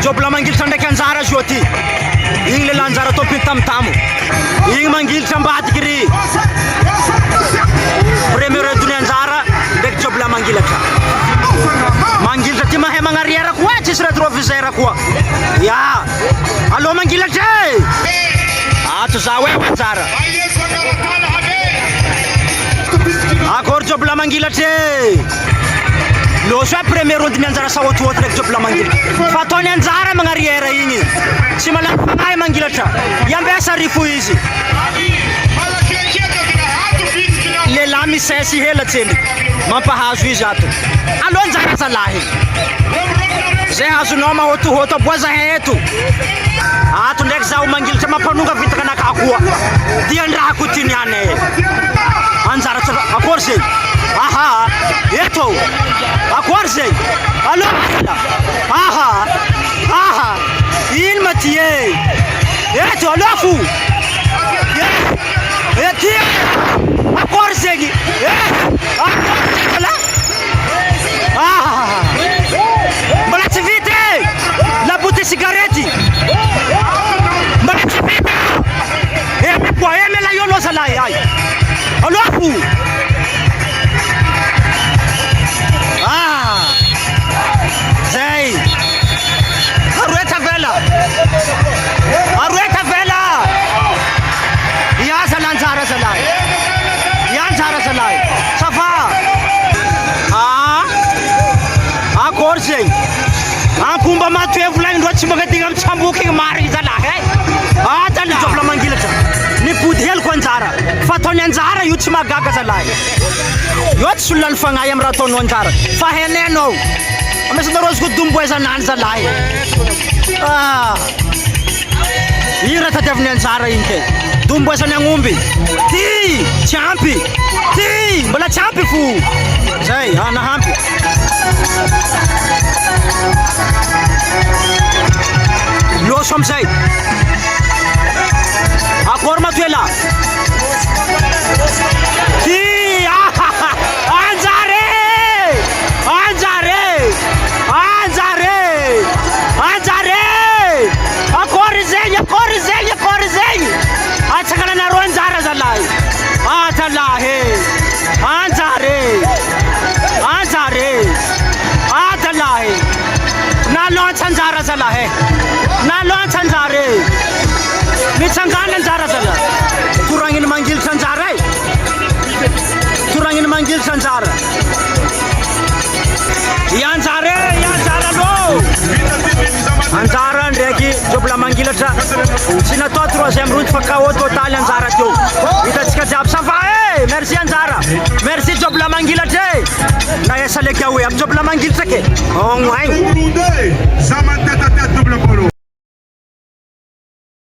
job la mangilitra ndraiky anjara zio ty igny le lanjara topiny tamtamo igny mangilitra ambadiky ry premier edony anjara ndraiky job la mangilatra ty mahay magnariera koa tsisy rétroviseur koa ya allo mangilatra ato za hoe anjara akory job la mangilatra loso hoe premier ondiny anjara sa ohatry ndraiky job la mangilatra fa ataony anjara magnariera igny tsy malaky fagnahy mangilatra iambesa rifo izy lehilahy misesy helatsely mampahazo izy ato allo anjara zalahy zay azonao mahotohoto aboaza eto ato ndraiky zaho mangilatra mampanonga vitaka nakakoa diandrahako ty niane anjara akory zay aha eto akory zay allo aha ino maty eto allo fo ety akory zegny mbola tsy vita labote cigarety mbola tsy vita po mela io anao zalahy ay allo fo zay aroeta vela iaza lanjara zalahy ianjara zalahy ça va akory zegny ampomba matoe volagnin-dreo tsy magadigna amy tsamboky igny marigny zalahy tany job la mangilatra nipody heloko anjara fa ataony anjara io tsy magaga zalahy io tsy solona ny fagnahy amy raha ataonao anjara fa henenao amesanareo azoko domboezanany zalahy io raha tadiaviny anjara igny ke domboezany agn'omby ty tsy ampy ty mbola tsy ampy fo zay nahampy loso amizay akory matoela ty anjare akory zegny atsakananareo anjara zalahy atalahy anjare atalahy nalontsy anjara zalahy nalontsy anjare mitsangana anjara zalahy toragniny mangilitra anjara toragniny mangilitra anjara ianjare lo anjara ndraiky job la mangilatra tsy natao 3e route fa KO total anjara teo hitatsika jiaby ça va merci anjara merci job la mangilatra na esa leky aoe amy job la mangilatra ke